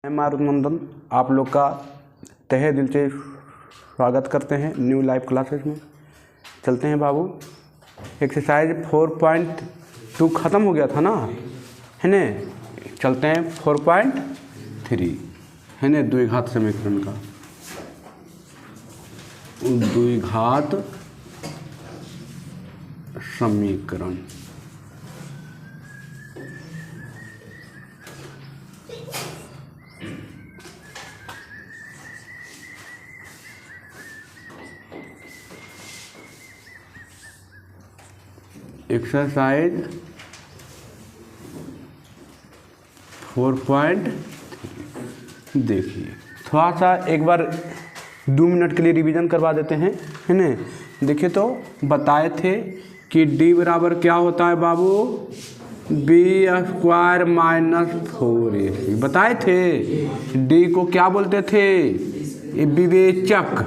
मैं मारुनंदन आप लोग का तहे दिल से स्वागत करते हैं न्यू लाइव क्लासेस में। चलते हैं बाबू। एक्सरसाइज 4.2 ख़त्म हो गया था ना, है ने। चलते हैं 4.3, है ने। द्विघात समीकरण का द्विघात समीकरण। एक्सरसाइज 4.3 देखिए, थोड़ा सा एक बार 2 मिनट के लिए रिवीजन करवा देते हैं, है ना। देखिए तो बताए थे कि d बराबर क्या होता है बाबू, b² माइनस 4ac। बताए थे d को क्या बोलते थे, विवेचक।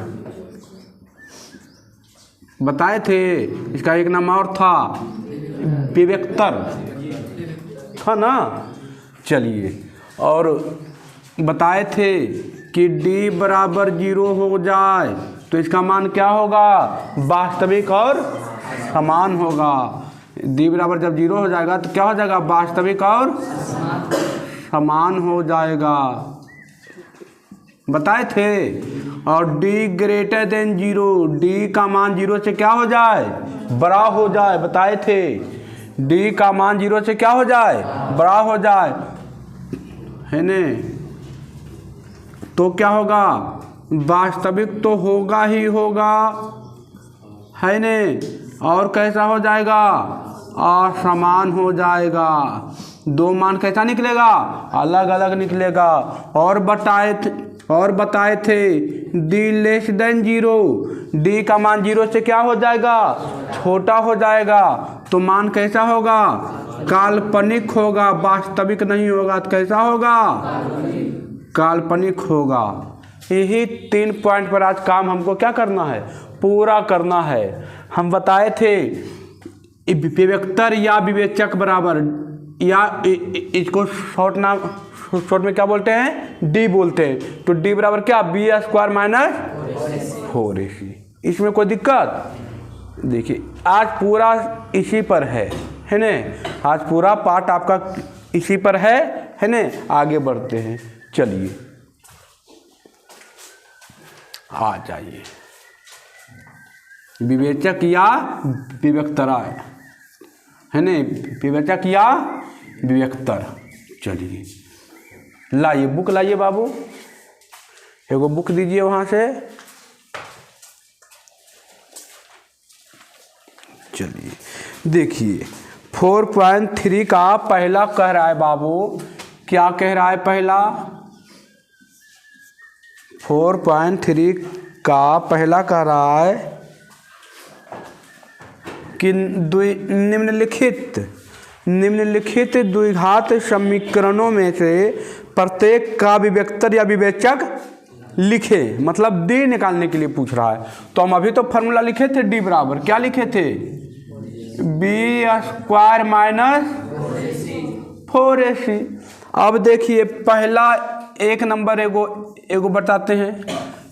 बताए थे इसका एक नाम और था, विवेक्तर था ना। चलिए, और बताए थे कि d बराबर 0 हो जाए तो इसका मान क्या होगा, वास्तविक और समान होगा। d बराबर जब 0 हो जाएगा तो क्या हो जाएगा, वास्तविक और समान हो जाएगा। बताए थे। और d ग्रेटर देन 0, d का मान 0 से क्या हो जाए, बड़ा हो जाए। बताए थे d का मान 0 से क्या हो जाए, बड़ा हो जाए, है ने। तो क्या होगा, वास्तविक तो होगा ही होगा, है ने। और कैसा हो जाएगा, असमान हो जाएगा। दो मान कैसा निकलेगा, अलग अलग निकलेगा। और बताए थे d लेस देन 0, d का मान 0 से क्या हो जाएगा, छोटा हो जाएगा। तो मान कैसा होगा, काल्पनिक होगा, वास्तविक नहीं होगा। तो कैसा होगा, काल्पनिक होगा। यही 3 पॉइंट पर आज काम हमको क्या करना है, पूरा करना है। हम बताए थे विवेक्तर या विवेचक बराबर, या इसको शॉर्ट में क्या बोलते हैं, d बोलते हैं। तो d बराबर क्या, b² माइनस 4ac। इसमें कोई दिक्कत। देखिए आज पूरा इसी पर है ने। आज पूरा पार्ट आपका इसी पर है ने। आगे बढ़ते हैं, चलिए आ जाइए। विवेचक या विवेक्तरा, है ने। विवेचक या विवेक्तर। चलिए लाइए बुक, लाइए बाबू, एगो बुक दीजिए वहाँ से। चलिए देखिए 4.3 का पहला कह रहा है बाबू, क्या कह रहा है पहला, 4.3 का पहला कह रहा है कि निम्नलिखित द्विघात समीकरणों में से प्रत्येक का विवेक्तर या विवेचक लिखे। मतलब d निकालने के लिए पूछ रहा है। तो हम अभी तो फॉर्मूला लिखे थे, d बराबर क्या लिखे थे, b² माइनस 4ac। अब देखिए पहला एक नंबर एगो बताते हैं,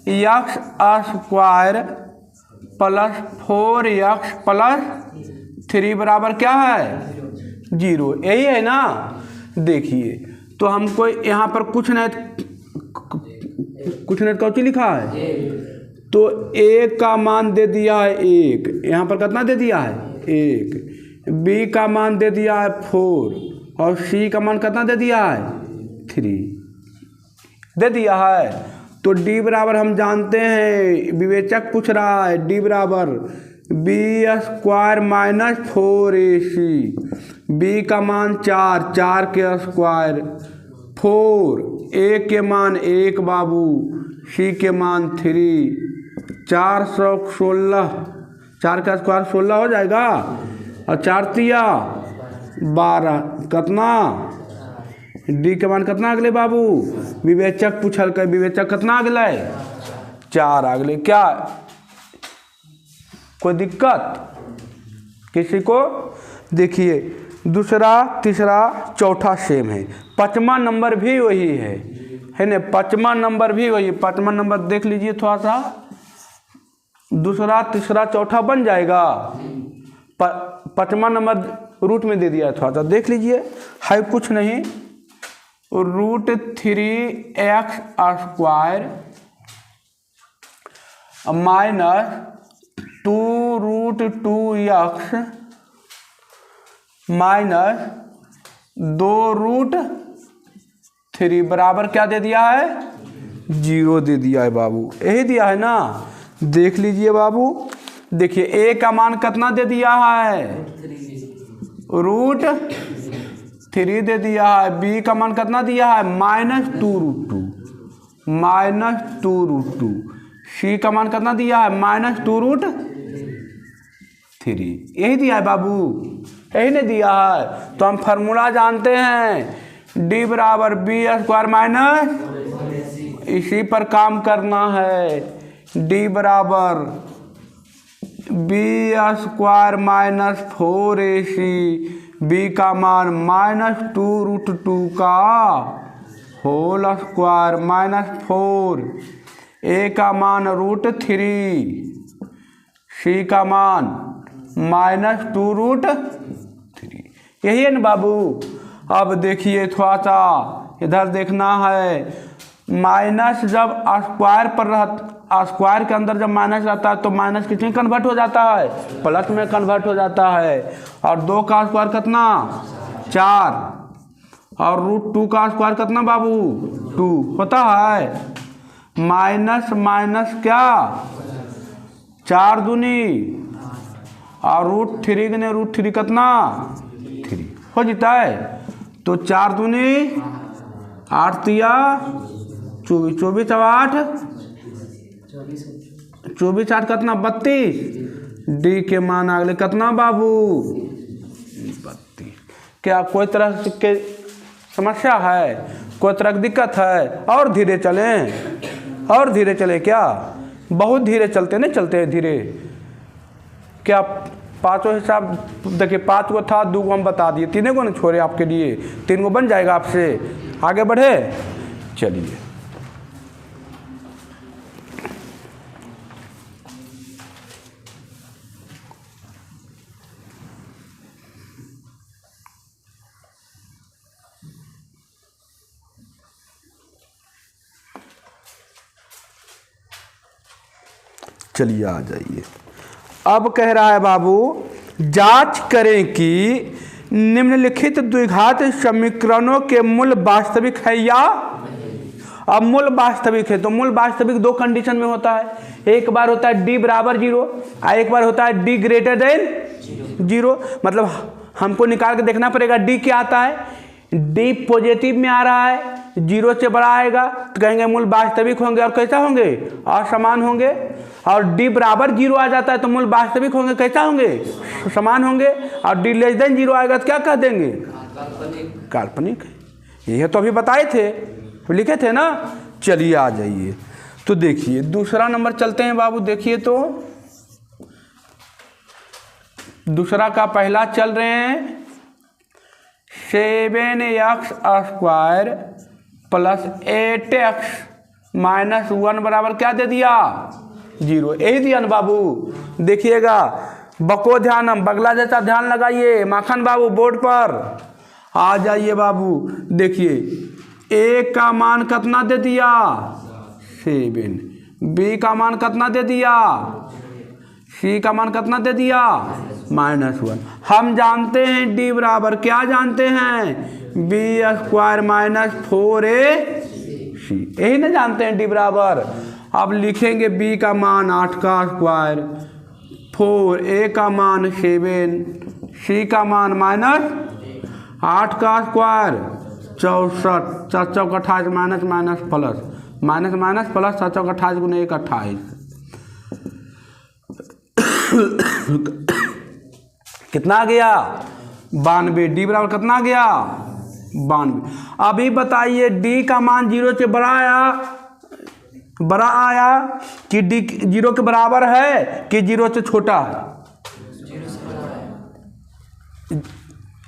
x² प्लस 4x प्लस 3 बराबर क्या है, 0। यही है ना। देखिए तो हमको यहाँ पर कुछ नहीं कौची लिखा है, तो a का मान दे दिया है 1, यहाँ पर कितना दे दिया है 1, b का मान दे दिया है 4, और c का मान कितना दे दिया है 3 दे दिया है। तो d बराबर हम जानते हैं, विवेचक पूछ रहा है, d बराबर b² माइनस 4ac। b का मान 4 के स्क्वायर, 4, a के मान 1 बाबू, c के मान 3, 416, 4 का स्क्वायर 16 हो जाएगा, और 4 तिया 12, कितना, d के मान कितना अगले बाबू, विवेचक पूछल कर, विवेचक कितना अगले 4 अगले। क्या कोई दिक्कत किसी को। देखिए दूसरा तीसरा चौथा सेम है, 5वां नंबर भी वही है, है ना। 55 नंबर भी वही, 55 नंबर देख लीजिए थोड़ा सा, दूसरा तीसरा चौथा बन जाएगा। 55 नंबर रूट में दे दिया है, थोड़ा सा देख लीजिए, है कुछ नहीं, √3x² माइनस 2√2x माइनस 2√3 बराबर क्या दे दिया है? 0 दे दिया है बाबू, यही दिया है ना। देख लीजिए बाबू, देखिए a का मान कितना दे दिया है? √3 दे दिया है। b का मान कितना दिया है? -2√2 c का मान कितना दिया है? -2√3, यही दिया है बाबू, यही नहीं दिया है। तो हम फार्मूला जानते हैं, d बराबर b² माइनस, इसी पर काम करना है। d बराबर b² माइनस 4ac, b का मान -2√2 का होल स्क्वायर माइनस 4, a का मान √3, c का मान -2√3, यही है ना बाबू। अब देखिए थोड़ा सा इधर देखना है, माइनस जब स्क्वायर पर स्क्वायर के अंदर जब माइनस रहता है तो माइनस कितने कन्वर्ट हो जाता है? प्लस में कन्वर्ट हो जाता है। और 2 का स्क्वायर कितना? 4, और √2 का स्क्वायर कितना बाबू? 2 होता है। माइनस माइनस क्या? 4 दूनी, और √3 ने √3 कितना? 3 हो जाता है। तो 4 दूनी 8 तिया 24, 24 और 8 24 8 कितना? 32। डी के मान अगले कितना बाबू? 32। क्या कोई तरह के समस्या है? कोई तरह की दिक्कत है? और धीरे चलें, और धीरे चले क्या? बहुत धीरे चलते नहीं, चलते हैं धीरे। क्या पाँचों हिसाब देखिए, 5 को था, 2 को हम बता दिए, 3 को नहीं छोड़े आपके लिए, 3 को बन जाएगा आपसे। आगे बढ़े, चलिए चलिए आ जाइए। अब कह रहा है बाबू, जांच करें कि निम्नलिखित द्विघात समीकरणों के मूल वास्तविक है या। अब मूल वास्तविक है तो मूल वास्तविक 2 कंडीशन में होता है। एक बार होता है d बराबर 0 और एक बार होता है d ग्रेटर देन 0। मतलब हमको निकाल के देखना पड़ेगा d क्या आता है। d पॉजिटिव में आ रहा है, 0 से बड़ा आएगा तो कहेंगे मूल वास्तविक होंगे, और कैसा होंगे? असमान होंगे। और d बराबर 0 आ जाता है तो मूल वास्तविक होंगे, कैसा होंगे? समान होंगे। और d लेस देन 0 आएगा तो क्या कह देंगे? काल्पनिक। यह तो अभी बताए थे, लिखे थे ना। चलिए आ जाइए, तो देखिए दूसरा नंबर चलते हैं बाबू। देखिए तो दूसरा का पहला चल रहे हैं, 7x² प्लस 8x माइनस 1 बराबर क्या दे दिया? 0। यही दिया ना बाबू। देखिएगा, बको ध्यान, हम बगला जैसा ध्यान लगाइए। माखन बाबू बोर्ड पर आ जाइए बाबू। देखिए a का मान कितना दे दिया? 7। b का मान कितना दे दिया? c का मान कितना दे दिया? -1। हम जानते हैं d बराबर क्या जानते हैं? b² माइनस 4ac, यही ना जानते हैं d बराबर। अब लिखेंगे b का मान 8 का स्क्वायर, 4, a का मान 7, c का मान -8 का स्क्वायर 64, 4 चौक 28 minus minus plus, minus minus plus 4 चौक 28 गुने 1 28। कितना आ गया? 92। डी बराबर कितना आ गया? 92। अभी बताइए डी का मान 0 से बड़ा आया कि डी 0 के बराबर है कि 0 से छोटा है?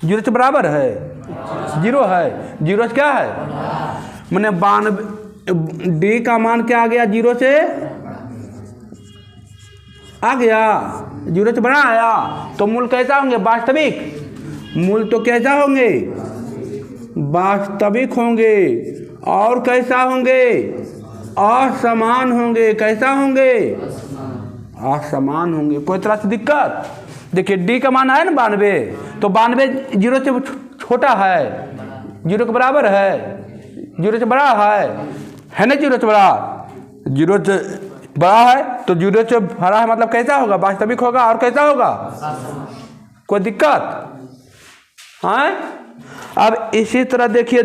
0 से बराबर है। 0 है। 0 से क्या है? मैंने 92 डी का मान क्या आ गया, 0 से आ गया, 0 से बड़ा आया, तो मूल कैसा होंगे, वास्तविक। मूल तो कैसा होंगे, वास्तविक होंगे। और कैसा होंगे, असमान होंगे। कैसा होंगे, असमान होंगे। कोई तरह से दिक्कत, देखिए डी का मान है ना 92, तो 92 0 से छोटा है, 0 के बराबर है, 0 से बड़ा है ना, 0 से बड़ा, 0 से बड़ा है, तो 0 से बड़ा है मतलब कैसा होगा, वास्तविक होगा। और कैसा होगा, कोई दिक्कत है। अब इसी तरह देखिए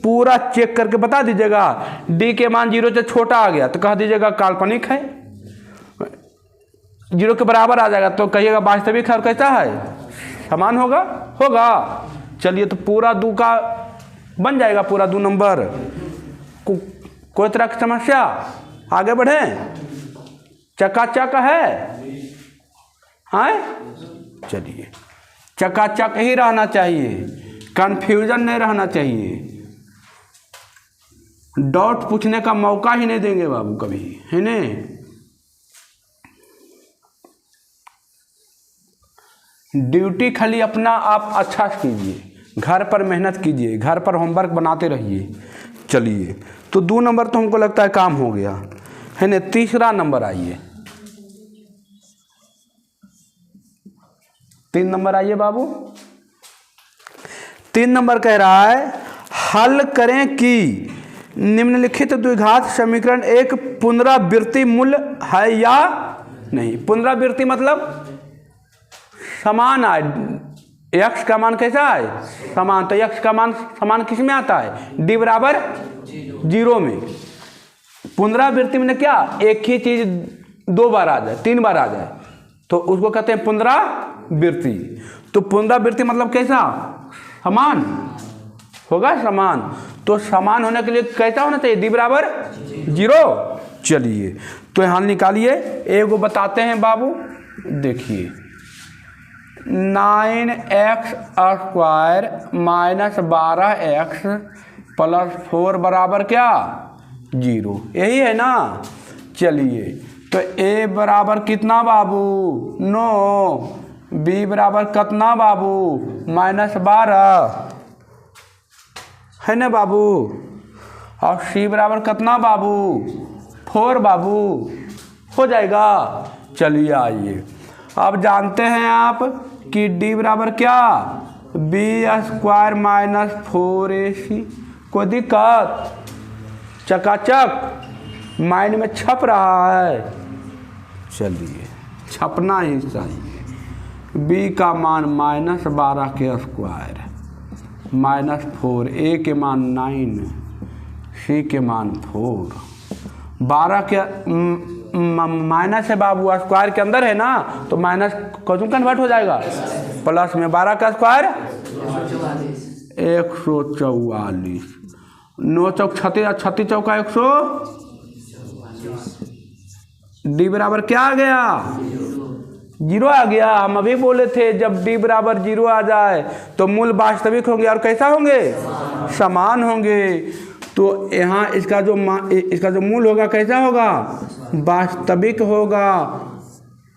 पूरा चेक करके बता दीजिएगा, डी के मान 0 से छोटा आ गया तो कह दीजिएगा काल्पनिक है, 0 के बराबर आ जाएगा तो कहिएगा वास्तविक है। और कैसा है, समान होगा। चलिए तो पूरा 2 का बन जाएगा, पूरा 2 नंबर। कोई तरह की समस्या, आगे बढ़े, चकाचक है। चलिए चकाचक ही रहना चाहिए, कंफ्यूजन नहीं रहना चाहिए। डाउट पूछने का मौका ही नहीं देंगे बाबू कभी, है ने। ड्यूटी खाली अपना आप अच्छा कीजिए, घर पर मेहनत कीजिए, घर पर होमवर्क बनाते रहिए। चलिए तो 2 नंबर तो हमको लगता है काम हो गया, है ना। तीसरा नंबर आइए, 3 नंबर आइए बाबू। 3 नंबर कह रहा है, हल करें कि निम्नलिखित द्विघात समीकरण एक पुनरावृत्ति मूल है या नहीं। पुनरावृत्ति मतलब समान है, x का मान कैसा है, समान। तो x का मान समान किस में आता है, d बराबर 0 में। पुनरावृत्ति में क्या, एक ही चीज 2 बार आ जाए, 3 बार आ जाए तो उसको कहते हैं पुनरावृत्ति। तो पुनरावृत्ति मतलब कैसा, समान होगा, समान। तो समान होने के लिए कैसा होना चाहिए, d बराबर 0। चलिए तो यहाँ निकालिए, एक बताते हैं बाबू, देखिए 9x square minus 12x plus 4 बराबर क्या, 0, यही है ना। चलिए तो a बराबर कितना बाबू, 9, b बराबर कितना बाबू, -12, है ना बाबू। और c बराबर कितना बाबू, 4 बाबू, हो जाएगा। चलिए आइए, अब जानते हैं आप कि d बराबर क्या, b स्क्वायर माइनस 4ac। कोई दिक्कत, चकाचक माइंड में छप रहा है। चलिए छपना ही चाहिए। b का मान -12 के स्क्वायर -4, a के मान 9, c के मान 4, 12 के माइनस है बाबू, स्क्वायर के अंदर है ना, तो माइनस कौन कन्वर्ट हो जाएगा, प्लस में 12 का स्क्वायर 144, 9 चौक 36, 36 चौका 100, डी बराबर क्या आ गया, 0 आ गया। हम अभी बोले थे जब डी बराबर 0 आ जाए तो मूल वास्तविक होंगे और कैसा होंगे, समान होंगे। तो यहाँ इसका जो मूल होगा कैसा होगा, वास्तविक होगा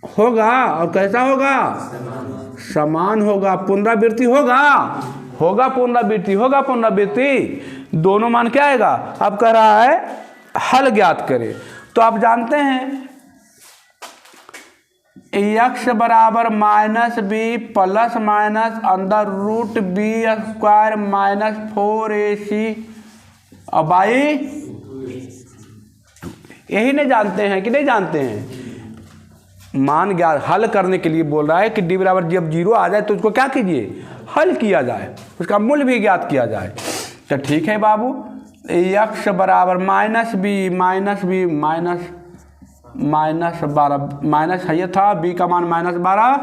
और कैसा होगा, समान होगा। पुनरावृत्ति होगा पुनरावृत्ति, दोनों मान क्या आएगा। अब कह रहा है हल ज्ञात करें, तो आप जानते हैं x बराबर -b plus minus under root b square -4ac अब बाई, यही नहीं जानते हैं कि नहीं जानते हैं। मान ज्ञात हल करने के लिए बोल रहा है कि d बराबर जब 0 आ जाए तो उसको क्या कीजिए, हल किया जाए, उसका मूल्य भी ज्ञात किया जाए। तो ठीक है बाबू, x बराबर -12 माइनस है ये था, b का मान -12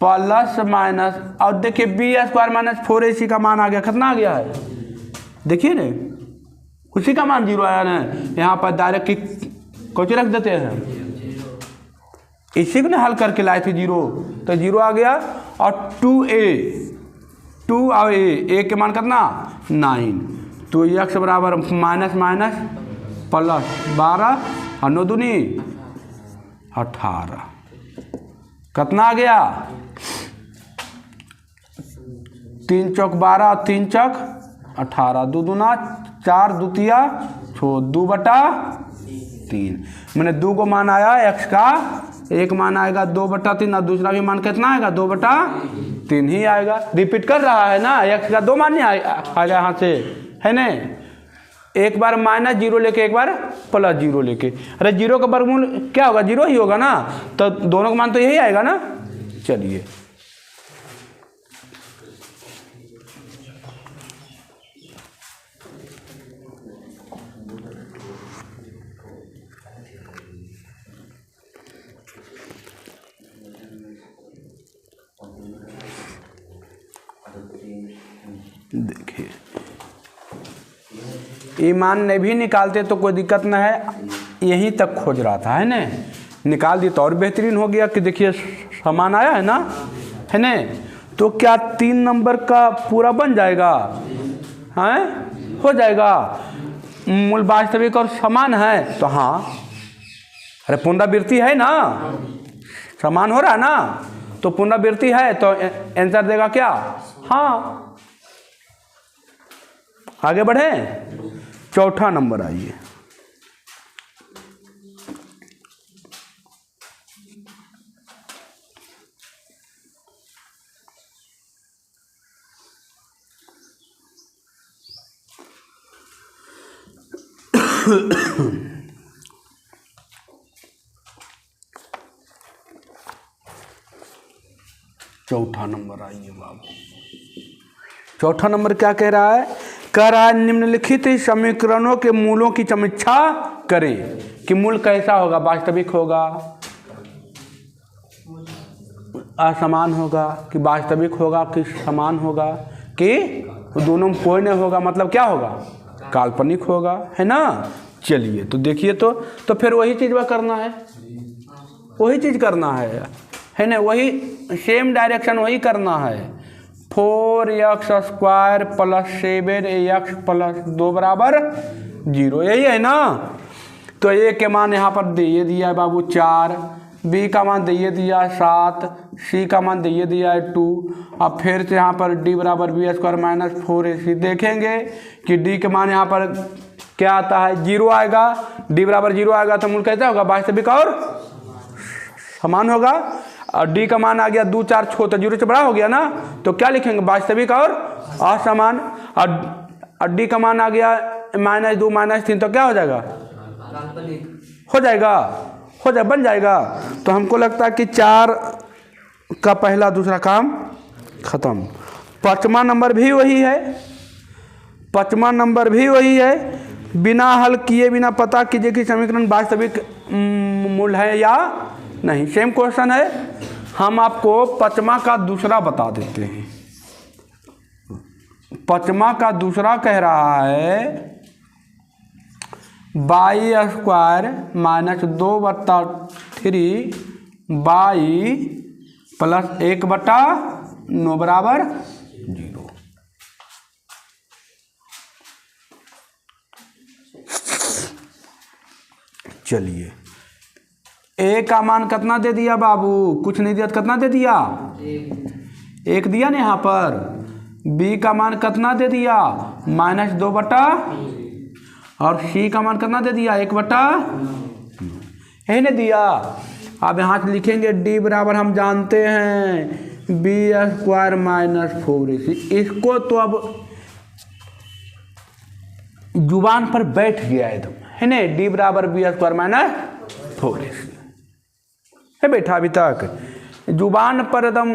प्लस माइनस, और देखिए b स्क्वायर -4ac का मान आ गया, कितना आ गया है, देखिए ना, उसी का मान 0 आया ना। यहाँ पर डायरेक्ट कौन रख देते हैं, इसी को ना हल करके लाए थे 0, तो 0 आ गया। और 2 और a के मान कितना 9, तो x बराबर माइनस प्लस 12 और 9 दूनी 18। कितना आ गया? 3 चौक 12 और 3 चौक 18, 2 दूना 4, दूतिया 6, 2/3। मैंने 2 को मान आया x का, एक मान आएगा 2/3 और दूसरा भी मान कितना आएगा? 2/3 ही आएगा। रिपीट कर रहा है ना, x का 2 मान नहीं आएगा यहाँ से, है ना। एक बार -0 लेके एक बार +0 लेके, अरे 0 का वर्गमूल क्या होगा? 0 ही होगा ना, तो दोनों का मान तो यही आएगा ना। चलिए देखिए, ईमान ने भी निकालते तो कोई दिक्कत ना है, यहीं तक खोज रहा था, है ना। निकाल दी तो और बेहतरीन हो गया कि देखिए समान आया है ना, है ना। तो क्या 3 नंबर का पूरा बन जाएगा? हैं, हो जाएगा। मूल वास्तविक और समान है तो हाँ, अरे पुनरावृत्ति है ना, समान हो रहा है ना, तो पुनरावृत्ति है तो आंसर देगा क्या? हाँ। आगे बढ़े, चौथा नंबर आइए। चौथा नंबर आइए बाबू। चौथा नंबर क्या कह रहा है? कह रहा है निम्नलिखित समीकरणों के मूलों की समीक्षा करें कि मूल कैसा होगा, वास्तविक होगा, असमान होगा, कि वास्तविक होगा कि समान होगा, कि दोनों में कोई नहीं होगा, मतलब क्या होगा? काल्पनिक होगा, है ना। चलिए तो देखिए, तो फिर वही चीज़ वह करना है, वही चीज़ करना है ना, वही सेम डायरेक्शन वही करना है। 4x² + 7x + 2 = 0, यही है ना। तो a के मान यहाँ पर दे दिया है बाबू 4, b का मान दे दिया है 7, c का मान दे दिया है 2। अब फिर से यहाँ पर d = b² - 4ac देखेंगे कि d के मान यहाँ पर क्या आता है? 0 आएगा। d = 0 आएगा तो मूल कैसा होगा? वास्तविक और समान होगा। और d का मान आ गया 2, 4, 6 तो 0 से बड़ा हो गया ना, तो क्या लिखेंगे? वास्तविक और असमान। और d का मान आ गया -2, -3 तो क्या हो जाएगा? हो जाएगा, बन जाएगा। तो हमको लगता है कि 4 का पहला दूसरा काम खत्म। 5वां नंबर भी वही है, 5वां नंबर भी वही है। बिना हल किए बिना पता कीजिए कि समीकरण वास्तविक मूल है या नहीं। सेम क्वेश्चन है, हम आपको 5वां का दूसरा बता देते हैं। 5वां का दूसरा कह रहा है y² - 2/3 y + 1/9 = 0। चलिए, a का मान कितना दे दिया बाबू? कुछ नहीं दिया, कितना दे दिया? 1 दिया ना यहाँ पर। b का मान कितना दे दिया? -2/, और c का मान कितना दे दिया? 1/9, यही ने दिया। अब यहाँ से लिखेंगे d बराबर हम जानते हैं b² - 4ac। इसको तो अब जुबान पर बैठ गया एकदम, है ना। d = b² - 4ac है बैठा अभी तक, जुबान पर एकदम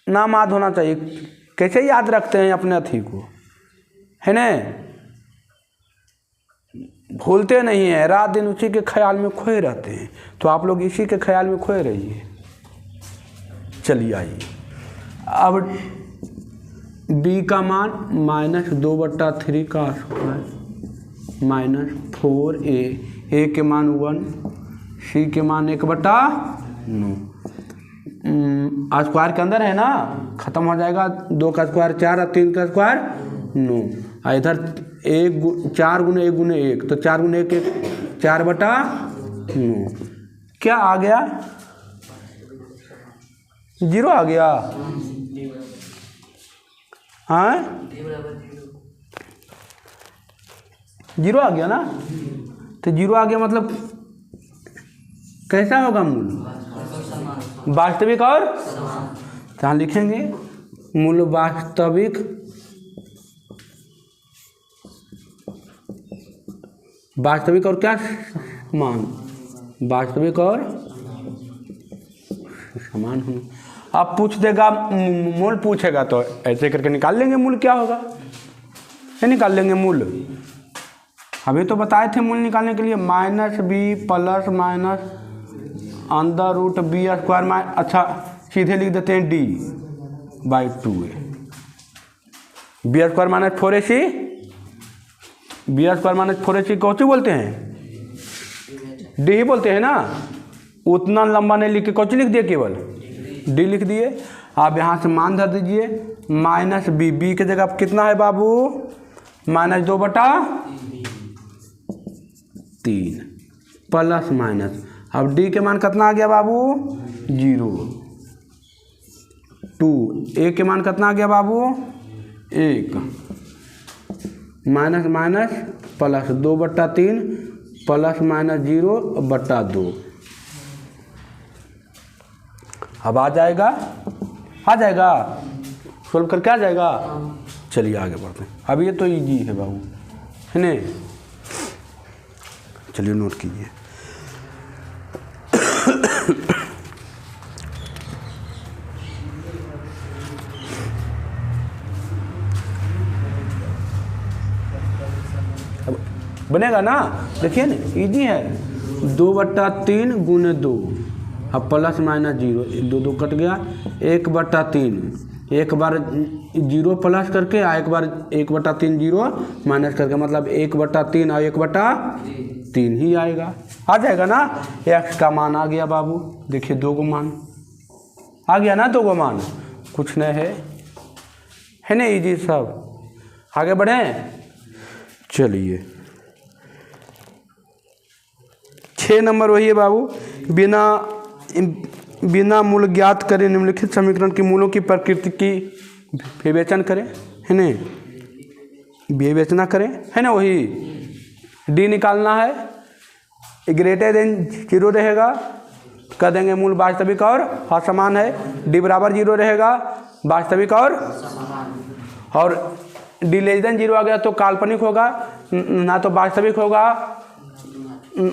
नाम याद होना चाहिए। कैसे याद रखते हैं अपने अथी को, है ना, भूलते नहीं हैं, रात दिन उसी के ख्याल में खोए रहते हैं। तो आप लोग इसी के ख्याल में खोए रहिए। चलिए आइए, अब b का मान -2/3 का स्क्वायर -4a, a के मान 1, c के मान 1/9। स्क्वायर के अंदर है ना, खत्म हो जाएगा। 2 का स्क्वायर 4 और 3 का स्क्वायर 9, इधर 4 गुने 1 गुने 1, तो 4 गुने 1 4/9। क्या आ गया? 0 आ गया। हाँ 0 आ गया ना। तो 0 आ गया मतलब कैसा होगा मूल? वास्तविक और यहाँ लिखेंगे मूल वास्तविक और क्या समान, वास्तविक और समान होंगे। अब पूछ देगा मूल पूछेगा तो ऐसे करके निकाल लेंगे मूल क्या होगा, ये निकाल लेंगे मूल। अभी तो बताए थे मूल निकालने के लिए -b प्लस माइनस √b²। अच्छा सीधे लिख देते हैं d/2a। b² minus 4ac, b² minus 4ac कौन बोलते हैं? d ही बोलते हैं ना। उतना लंबा नहीं लिख के कौन लिख दिए, केवल d लिख दिए। आप यहाँ से मान धर दीजिए -b, b की जगह कितना है बाबू? -2/3 प्लस माइनस। अब d के मान कितना आ गया बाबू? 0। 2 a के मान कितना आ गया बाबू? 1 minus minus plus 2/3 plus minus 0/2। अब आ जाएगा सोल्व करके आ जाएगा। चलिए आगे बढ़ते हैं। अब ये तो इजी है बाबू, है ना। चलिए नोट कीजिए। बनेगा ना, देखिए ना इजी है। 2/3 गुने 2, अब प्लस माइनस 0, 2 कट गया। 1/3, एक बार 0 प्लस करके एक बार 1/3 0 माइनस करके, मतलब 1/3 और 1/3 ही आएगा। आ जाएगा ना। x का मान आ गया बाबू, देखिए 2 को मान आ गया ना। 2 को मान कुछ नहीं है ना, इजी सब। आगे बढ़ें। चलिए 6 नंबर वही है बाबू। बिना मूल ज्ञात करें निम्नलिखित समीकरण की मूलों की प्रकृति की विवेचन करें, है ना। विवेचना करें, है ना। वही d निकालना है, ग्रेटर देन 0 रहेगा, कर देंगे मूल वास्तविक और असमान है। d बराबर 0 रहेगा, वास्तविक और d लेस देन 0 आ गया तो काल्पनिक होगा, ना तो वास्तविक होगा,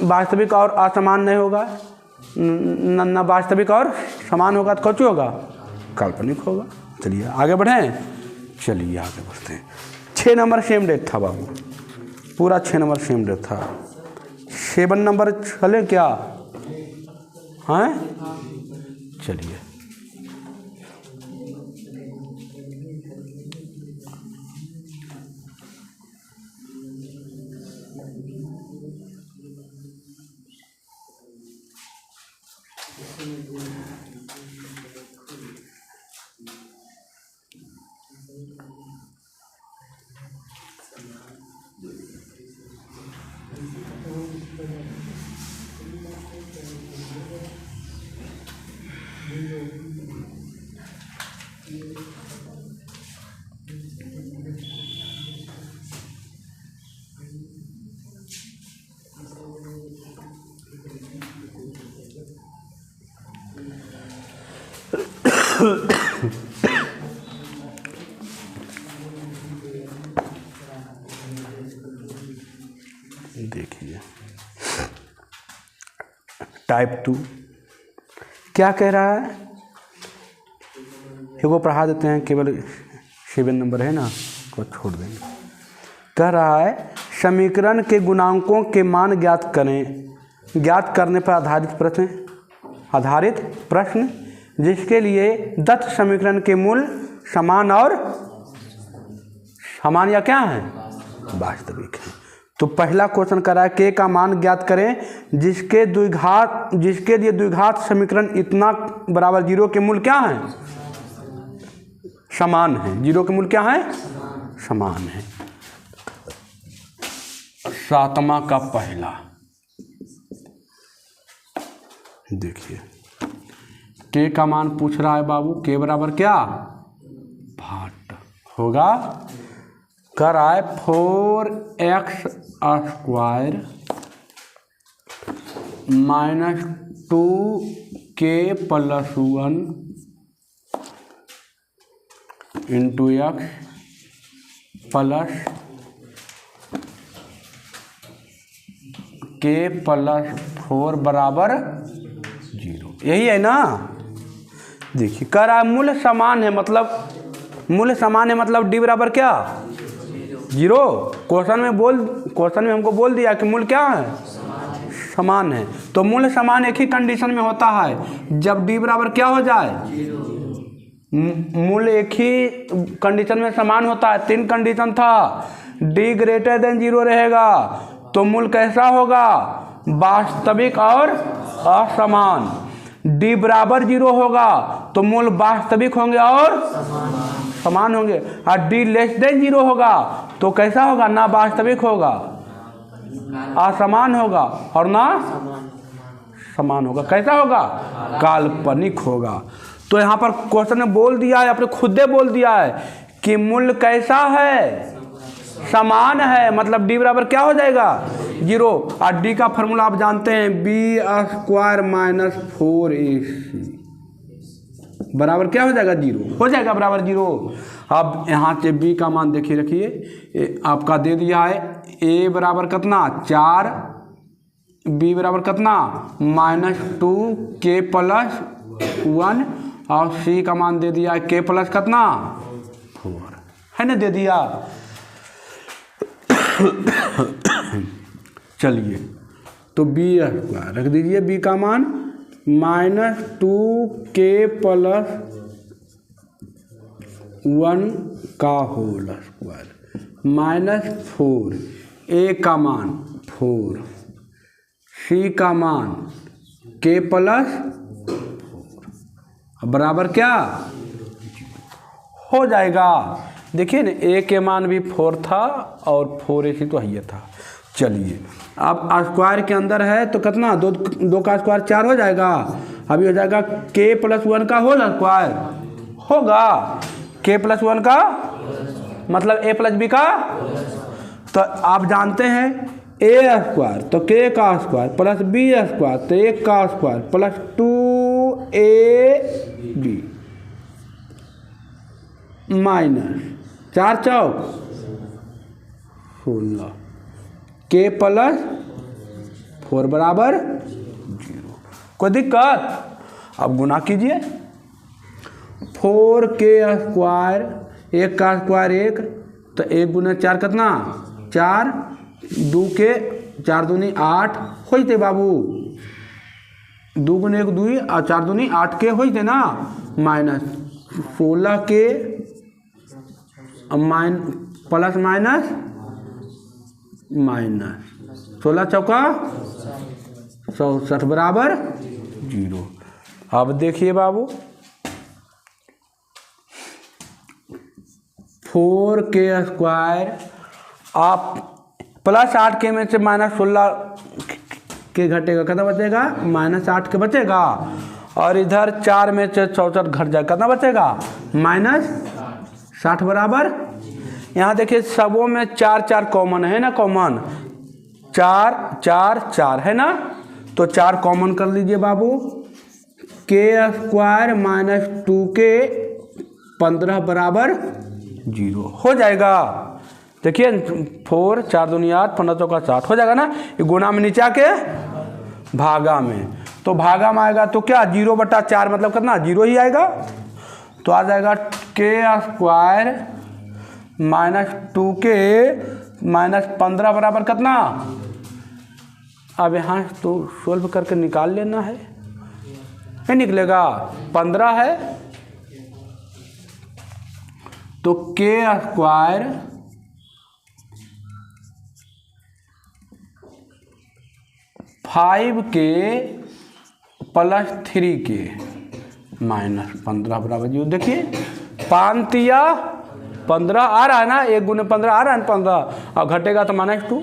वास्तविक और असमान नहीं होगा, न वास्तविक और समान होगा तो कौन होगा? काल्पनिक होगा। चलिए आगे बढ़ें। चलिए आगे बढ़ते हैं। 6 नंबर सेम डेट था बाबू, पूरा 6 नंबर सेम डेट था। 7 नंबर चले क्या? हैं चलिए देखिए टाइप 2 क्या कह रहा है, वो पढ़ा देते हैं, केवल 7 नंबर है ना, को छोड़ देंगे। कह रहा है समीकरण के गुणांकों के मान ज्ञात करें। ज्ञात करने पर आधारित प्रश्न जिसके लिए दत्त समीकरण के मूल समान और समान या क्या है? वास्तविक है। तो पहला क्वेश्चन कर रहा है k का मान ज्ञात करें जिसके लिए द्विघात समीकरण इतना बराबर 0 के मूल क्या है? समान है। 0 के मूल क्या है? समान है। सातवां का पहला। देखिए के का मान पूछ रहा है बाबू, के बराबर क्या 8 होगा, कर आए 4x² minus 2k + 1 into x plus k + 4 बराबर 0। यही है ना। देखिए कर रहा है मूल्य समान है, मतलब मूल्य समान है मतलब d बराबर क्या 0। क्वेश्चन में हमको बोल दिया कि मूल्य क्या है समान है। तो मूल्य समान एक ही कंडीशन में होता है, जब d बराबर क्या हो जाए, मूल्य एक ही कंडीशन में समान होता है। 3 कंडीशन था, d > 0 रहेगा तो मूल्य कैसा होगा, वास्तविक और असमान। d बराबर 0 होगा तो मूल्य वास्तविक होंगे और समान होंगे, और d < 0 होगा तो कैसा होगा, ना वास्तविक होगा, असमान होगा और ना समान होगा, कैसा होगा, काल्पनिक होगा। तो यहाँ पर क्वेश्चन में बोल दिया है, अपने खुद बोल दिया है कि मूल्य कैसा है, समान है, मतलब d बराबर क्या हो जाएगा 0। और d का फॉर्मूला आप जानते हैं, b² - 4ac बराबर क्या हो जाएगा 0, हो जाएगा बराबर 0। अब यहाँ से b का मान देखिए, रखिए आपका दे दिया है, a बराबर कितना 4, b बराबर कितना -2k + 1 और c का मान दे दिया है k प्लस कितना 4, है ना, दे दिया। चलिए तो b² रख दीजिए, b का मान -2k + 1 का होल स्क्वायर -4, a का मान 4, c का मान k + 4 बराबर क्या हो जाएगा। देखिए ना, a के मान भी 4 था और 4ac तो है था। चलिए अब स्क्वायर के अंदर है तो कितना, 2 का स्क्वायर 4 हो जाएगा। अभी हो जाएगा k + 1 का होल स्क्वायर होगा, k + 1 का मतलब a + b का। तो आप जानते हैं a² तो k का स्क्वायर प्लस b² तो 1 का स्क्वायर प्लस 2ab माइनस 4 चौक 16 k + 4 बराबर 0। कोई दिक्कत, अब गुना कीजिए, 4k², 1 का स्क्वायर 1 तो 1 × 4 कितना 4, 2 के 4 दूनी 8 होते बाबू, 2 × 1 2 और 4 दूनी 8 के होते ना, माइनस 16k प्लस माइनस 16 चौका 64 बराबर 0। अब देखिए बाबू, 4k² आप प्लस 8k में से -16 के घटेगा, कितना बचेगा -8 के बचेगा, और इधर 4 में से 64 घट जाएगा, कितना बचेगा -60 बराबर। यहाँ देखिए सबों में 4 4 कॉमन है ना, कॉमन 4 4 4 है ना, तो 4 कॉमन कर लीजिए बाबू, k² - 2k 15 बराबर 0 हो जाएगा। देखिए 4 4 दूनी 8 15 चौका 60 हो जाएगा ना, ये गुणा में नीचे आके भागा में, तो भागा में आएगा तो क्या 0/4 मतलब कितना 0 ही आएगा, तो आ जाएगा k² - 2k - 15 बराबर कितना। अब यहाँ तो सोल्व करके निकाल लेना है, नहीं निकलेगा 15 है तो k² (5k + 3k - 15 बराबर 0। देखिए 5 15 आ रहा है ना, 1 × 15 आ रहा है 15, और घटेगा तो -2,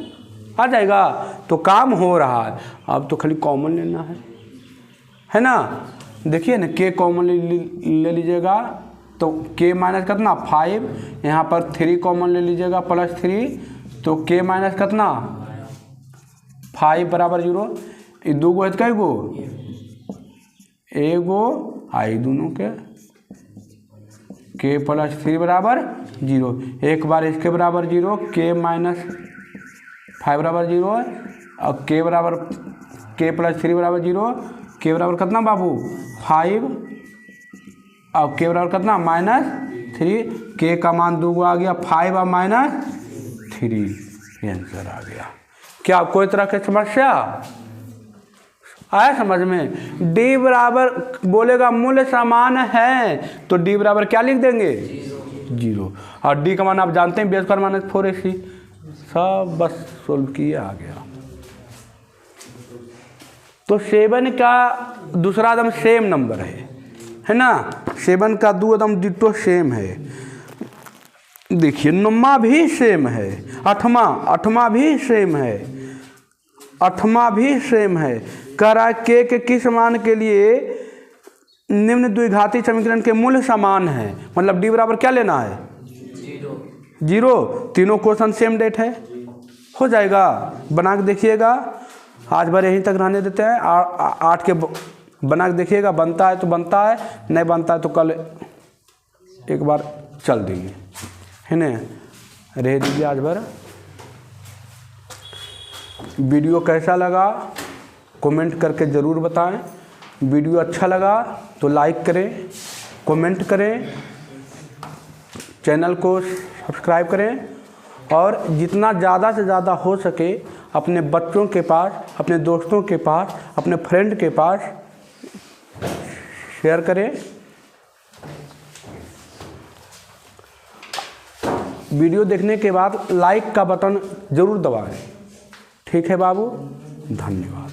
आ जाएगा। तो काम हो रहा है। अब तो खाली कॉमन लेना है ना। देखिए ना, के कॉमन ले लीजिएगा तो के माइनस कितना 5, यहाँ पर 3 कॉमन ले लीजिएगा +3, तो के माइनस कितना 5 बराबर 0। ये 2 गो है कई गो, एगो आई दोनों के +3 बराबर 0। एक बार इसके बराबर 0, के माइनस 5 बराबर 0, और के +3 बराबर 0। के बराबर कितना बाबू 5, और के बराबर कितना -3। के का मान 2 आ गया, 5 और -3 आंसर आ गया। क्या कोई तरह की समस्या आया समझ में? डी बराबर बोलेगा मूल्य समान है तो डी बराबर क्या लिख देंगे 0। और डी का मान आप जानते हैं b² - 4ac। सब बस सोल्व किया आ गया। तो 7 का दूसरा एकदम सेम नंबर है ना। 7 का 2 एकदम डिट्टो सेम है। देखिए 9वां भी सेम है, 8वां भी सेम है, 8वां भी सेम है। कह रहा है के किस मान के लिए निम्न द्विघाती समीकरण के मूल्य समान है। मतलब डी बराबर क्या लेना है 0। तीनों क्वेश्चन सेम डेट है, हो जाएगा। बना के देखिएगा। आज भर यहीं तक रहने देते हैं। 8 के बना के देखिएगा, बनता है तो बनता है, नहीं बनता है तो कल एक बार चल देंगे, है ना। रह दीजिए आज भर। वीडियो कैसा लगा कमेंट करके ज़रूर बताएं। वीडियो अच्छा लगा तो लाइक करें, कमेंट करें, चैनल को सब्सक्राइब करें, और जितना ज़्यादा से ज़्यादा हो सके अपने बच्चों के पास, अपने दोस्तों के पास, अपने फ्रेंड के पास शेयर करें। वीडियो देखने के बाद लाइक का बटन ज़रूर दबाएं। ठीक है बाबू, धन्यवाद।